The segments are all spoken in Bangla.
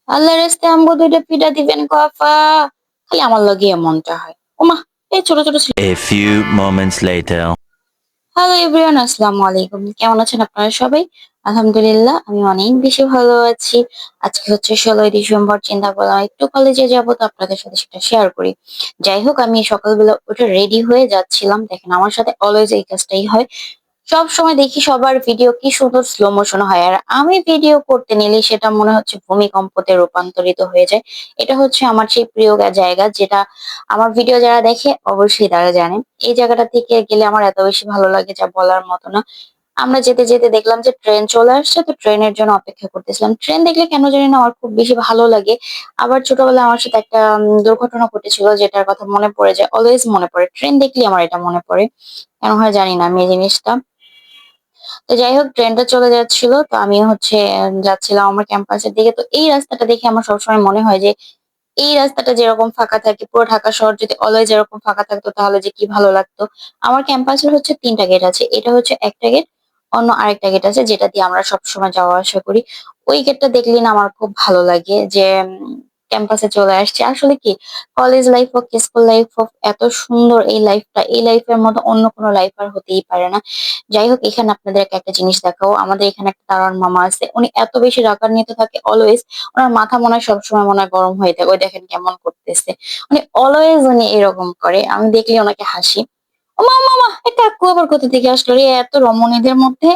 আল্লাহর রাস্তে আমগো ২ টা পিঠা দিবেন গো আফা। খালি আমার লগে এমনটা হয়। ওমা! এই ছোট, ছোট A few moments later. Hello everyone আসসালামু আলাইকুম। কেমন আছেন আপনারা সবাই? আলহামদুলিল্লাহ আমি অনেক বেশি ভালো আছি। আজকে হচ্ছে ১৬ই ডিসেম্বর চিন্তা করলাম একটু কলেজে যাবো তো আপনাদের সাথে সেটা শেয়ার করি। যাই হোক আমি সকালবেলা উঠে রেডি হয়ে যাচ্ছিলাম। দেখেন আমার সাথে অলওয়েজ এই কাজটাই হয়। সবসময় দেখি সবার ভিডিও কি সুন্দর স্লো মোশন হয়। আর আমি ভিডিও করতে নিলে সেটা মনে হচ্ছে ভূমিকম্পতে রূপান্তরিত হয়ে যায়। এটা হচ্ছে আমার সেই প্রিয় জায়গা যেটা আমার ভিডিও যারা দেখে অবশ্যই তারা জানে। এই জায়গাটা থেকে গেলে আমার এত বেশি ভালো লাগে যা বলার মতো না। আমরা যেতে, যেতে দেখলাম যে ট্রেন চলে আসছে তো ট্রেনের জন্য অপেক্ষা করতেছিলাম। ট্রেন দেখলে কেন জানি না আমার খুব বেশি ভালো লাগে। আবার ছোটবেলায় আমার সাথে একটা দুর্ঘটনা ঘটেছিল যেটার কথা মনে পড়ে যায়। অলওয়েজ মনে পড়ে। ট্রেন দেখলেই আমার এটা মনে পড়ে। কেন হয় জানি না আমি এই জিনিসটা। তো যাই হোক ট্রেনটা চলে যাচ্ছিল। তো আমি হচ্ছে যাচ্ছিলাম আমার ক্যাম্পাসের দিকে। তো এই রাস্তাটা দেখে আমার সবসময় মনে হয় যে এই রাস্তাটা যেরকম ফাঁকা থাকে পুরো ঢাকা শহর যদি অলওয়েজ এরকম ফাঁকা থাকতো তাহলে যে কি ভালো লাগতো। আমার ক্যাম্পাসের হচ্ছে ৩ টা গেট আছে। এটা হচ্ছে একটা গেট, অন্য আরেকটা গেট আছে যেটা দিয়ে আমরা সবসময় যাওয়া আসা করি। ওই গেটটা দেখলেই না আমার খুব ভালো লাগে যে ক্যাম্পাসে চলে আসছি। আসলে কি কলেজ লাইফ হোক, স্কুল লাইফ হোক এত সুন্দর এই লাইফটা, এই লাইফের মতো অন্য কোনো লাইফ আর হতেই পারে না। যাই হোক এখানে আপনাদেরকে একটা জিনিস দেখাবো। আমাদের এখানে একটা দারোয়ান মামা আছে। উনি এত বেশি রাগান্বিত থাকে অলওয়েজ উনার মাথা মনে হয় সবসময় মনে হয় গরম হয়ে থাকে। ওই দেখেন কেমন করতেছে। মানে অলওয়েজ উনি এরকম করে। আমি দেখলে ওনাকে হাসি। ওমা, ওমা, ওমা! এ কাকু আবার কোথা থেকে আসলো রে এত রমণীদের মধ্যে?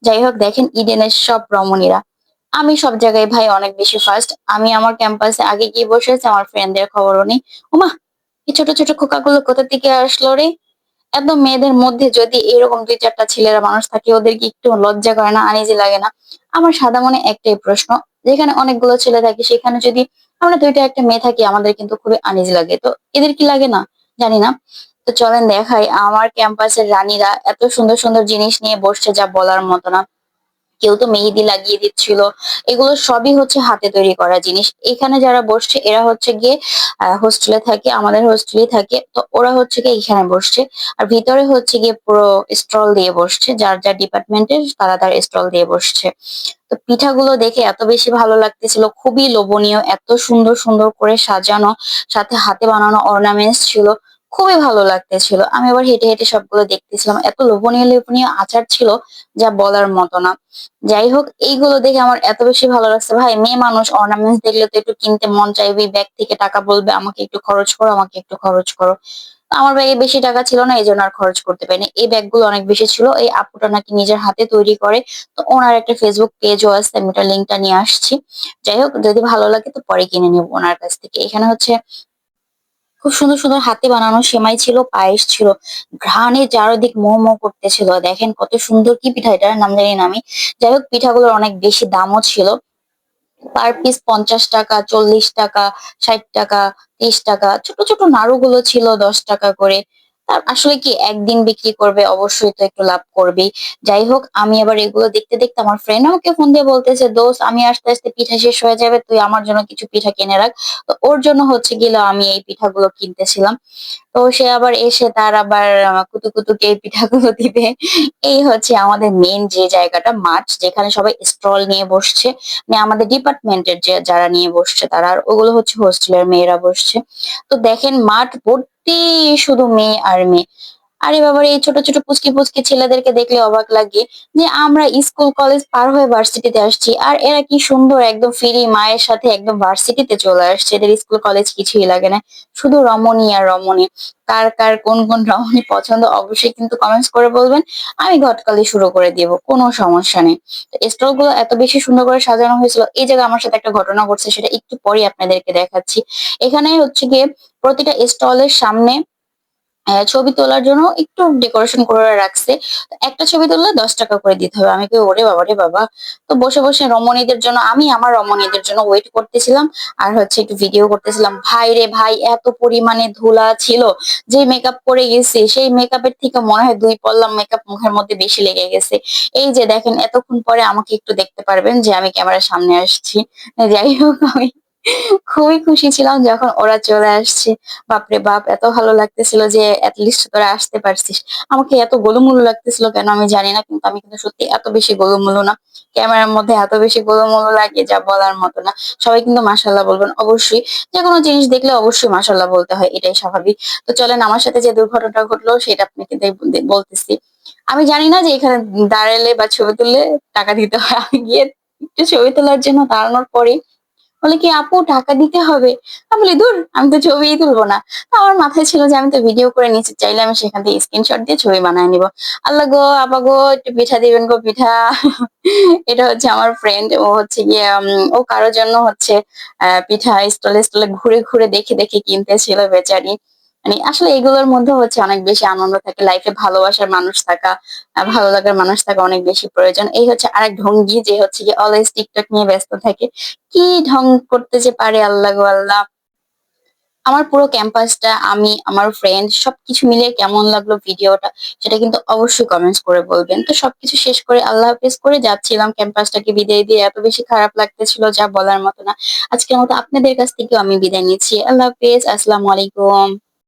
যাই হোক দেখেন ইডেনের সব রমণীরা। আমি সব জায়গায় ভাই অনেক বেশি ফার্স্ট। আমি আমার ক্যাম্পাসে আগে গিয়ে বসে আছি আমার ফ্রেন্ডদের খবরও নেই। ওমা! এই ছোট, ছোট খোকাগুলো কোথা থেকে আসলো রে? এত মেয়েদের মধ্যে যদি এরকম ২-৪ টা ছেলেরা মানুষ থাকে ওদের কি একটু লজ্জা করে না? আনইজি লাগে না? আমার সাদা মনে একটাই প্রশ্ন, যেখানে অনেকগুলো ছেলে থাকে সেখানে যদি আমরা ২ টা একটা মেয়ে থাকি আমাদের কিন্তু খুবই আনইজি লাগে। তো এদের কি লাগে না? জানি না। তো চলেন দেখাই আমার ক্যাম্পাসের রানীরা এত সুন্দর, সুন্দর জিনিস নিয়ে বসছে যা বলার মতো না। কেউ তো মেহেদি লাগিয়ে দিচ্ছিল। এগুলো সবই হচ্ছে হাতে তৈরি করা জিনিস। এখানে যারা বসছে এরা হচ্ছে গিয়ে হোস্টেলে থাকে, আমাদের হোস্টেলেই থাকে। তো ওরা হচ্ছে গিয়ে এখানে বসছে। আর ভিতরে হচ্ছে গিয়ে পুরো স্টল দিয়ে বসছে। যার, যার ডিপার্টমেন্টের তারা তার স্টল দিয়ে বসছে। তো পিঠাগুলো দেখে এত বেশি ভালো লাগতেছিল, খুবই লোভনীয়। এত সুন্দর, সুন্দর করে সাজানো, সাথে হাতে বানানো অর্নামেন্টস ছিল। খুবই ভালো লাগতেছিল। আমি আবার হেঁটে, হেঁটে সবগুলো দেখতেছিলাম। এত লোভনীয়, লোভনীয় আচার ছিল যা বলার মতো না। যাই হোক এইগুলো দেখে আমার এত বেশি ভালো লাগছে। ভাই মেয়ে মানুষ অর্নামেন্টস দেখলে তো একটু কিনতে মন চাইবেই। ব্যাগ থেকে টাকা বলবে আমাকে একটু খরচ করো, আমাকে একটু খরচ করো। তো আমার ব্যাগে বেশি টাকা ছিল না এজন্য আর খরচ করতে পারিনি। এই ব্যাগগুলো অনেক বেশি ছিল। এই আপুটা নাকি নিজের হাতে তৈরি করে। তো ওনার একটা ফেসবুক পেজও আছে। আমি ওটার লিংকটা নিয়ে আসছি। যাই হোক যদি ভালো লাগে তো পরে কিনে নিব ওনার কাছ থেকে। এখানে হচ্ছে খুব সুন্দর, সুন্দর হাতে বানানো সেমাই ছিল, পায়েস ছিল। ঘ্রাণে চারদিক মো, মো করতেছিল। দেখেন কত সুন্দর কি পিঠা এটার নাম জানি না আমি। যাই হোক পিঠাগুলোর অনেক বেশি দামও ছিল। Per piece ৳৫০, ৳৪০, ৳৬০, ৳৩০। ছোট, ছোট নাড়ুগুলো ছিল ৳১০ করে। আসলে কি একদিন বিক্রি করবে অবশ্যই তো একটু লাভ করবেই। যাই হোক আমি আবার এগুলো দেখতে, দেখতে আমার ফ্রেন্ড আমাকে ফোন দিয়ে বলতেছে, "দোস্ত আমি আসতে, আসতে পিঠা শেষ হয়ে যাবে। তুই আমার জন্য কিছু পিঠা কিনে রাখ।" তো ওর জন্য হচ্ছে গিয়ে আমি এই পিঠাগুলো কিনতেছিলাম। তো সে আবার এসে তার আবার কুতু, কুতুকে এই পিঠাগুলো দিবে। এই হচ্ছে আমাদের মেইন যে জায়গাটা মাঠ যেখানে সবাই স্টল নিয়ে বসছে। মানে আমাদের ডিপার্টমেন্টের যে যারা নিয়ে বসছে তারা। আর ওগুলো হচ্ছে হোস্টেলের মেয়েরা বসছে। তো দেখেন মাঠ ভর্তি শুধু মেয়ে আর মেয়ে। আরে বাবারে! এই ছোট, ছোট পুচকি, পুচকি ছেলেদেরকে দেখলে অবাক লাগে যে আমরা স্কুল কলেজ পার হয়ে ভার্সিটিতে আসছি। আর এরা কি সুন্দর একদম ফ্রি মায়ের সাথে একদম ভার্সিটিতে চলে আসছে। এদের স্কুল কলেজ কিছুই লাগে না। শুধু রমণী আর রমণী। কার, কার কোন, কোন রমণী পছন্দ অবশ্যই কিন্তু কমেন্টস করে বলবেন। আমি ঘটকালি শুরু করে দিব। কোনো সমস্যা নেই। তো স্টল গুলো এত বেশি সুন্দর করে সাজানো হয়েছিল। এই জায়গায় আমার সাথে একটা ঘটনা ঘটছে সেটা একটু পরেই আপনাদেরকে দেখাচ্ছি। এখানে হচ্ছে গিয়ে প্রতিটা স্টলের সামনে ছবি তোলার জন্য একটু ডেকোরেশন করে রাখছে। তো একটা ছবি তুললে ৳১০ করে দিতে হবে। আমি কই ওরে বাবা রে বাবা! তো বসে, বসে রমণীদের জন্য আমি আমার রমণীদের জন্য ওয়েট করতেছিলাম। আর হচ্ছে একটু ভিডিও করতেছিলাম। ভাই রে ভাই এত পরিমাণে ধুলা ছিল। যে মেকআপ করে গেছি সেই মেকআপের থেকে মনে হয় ২ পল্লা মেকআপ মুখের মধ্যে বেশি লেগে গেছে। এই যে দেখেন এতক্ষণ পরে আমাকে একটু দেখতে পারবেন যে আমি ক্যামেরার সামনে আসছি। যাই হোক আমি খুবই খুশি ছিলাম যখন ওরা চলে আসছে। বাপরে বাপ! এত ভালো লাগতেছিল যে এট লিস্ট তোরা আসতে পারছিস। আমাকে এত গোলুমোলু লাগতেছিল কেন আমি জানি না। কিন্তু আমি কিন্তু সত্যি এত বেশি গোলুমোলু না। ক্যামেরার মধ্যে এত বেশি গোলুমোলু লাগে যা বলার মতো না। সবাই কিন্তু মাশাআল্লাহ বলবেন অবশ্যই। যেকোনো জিনিস দেখলে অবশ্যই মাশাআল্লাহ বলতে হয়। এটাই স্বাভাবিক। তো চলেন আমার সাথে যে দুর্ঘটনাটা ঘটলো সেটা আপনাকে বলতেছি। আমি জানি না যে এখানে দাঁড়ালে বা ছবি তুললে টাকা দিতে হয়। আমি গিয়ে একটু ছবি তোলার জন্য দাঁড়ানোর পরেই বলে কি, "আপু টাকা দিতে হবে।" আমি বলি, "ধুর! আমি তো ছবিই তুলবো না।" তো আমার মাথায় ছিল যে আমি তো ভিডিও করে নিয়েছি। চাইলে আমি সেখান থেকে স্ক্রিনশট দিয়ে ছবি বানায় নিবো। আল্লাহ গো! আপা গো! একটু পিঠা দিবেন গো পিঠা। এটা হচ্ছে আমার ফ্রেন্ড। ও হচ্ছে গিয়ে ও কারো জন্য হচ্ছে পিঠা স্টলে ঘুরে দেখে কিনতেছিল বেচারি। মানে আসলে এগুলোর মধ্যে হচ্ছে অনেক বেশি আনন্দ থাকে। লাইফে ভালোবাসার মানুষ থাকা, ভালো লাগার মানুষ থাকা অনেক বেশি প্রয়োজন। এই হচ্ছে আরেক ঢঙ্গি যে হচ্ছে গিয়ে অলওয়েজ টিকটক নিয়ে ব্যস্ত থাকে। কি ঢং করতে যে পারে আল্লাহ গো আল্লাহ। আমার পুরো ক্যাম্পাসটা আমি, আমার ফ্রেন্ড সবকিছু মিলিয়ে কেমন লাগলো ভিডিওটা সেটা কিন্তু অবশ্যই কমেন্টস করে বলবেন। তো সবকিছু শেষ করে আল্লাহ হাফেজ করে যাচ্ছিলাম ক্যাম্পাসটাকে বিদায় দিয়ে এত বেশি খারাপ লাগতেছিল যা বলার মতো না। আজকের মতো আপনাদের কাছ থেকেও আমি বিদায় নিচ্ছি। আল্লাহ হাফেজ। আসসালামু আলাইকুম।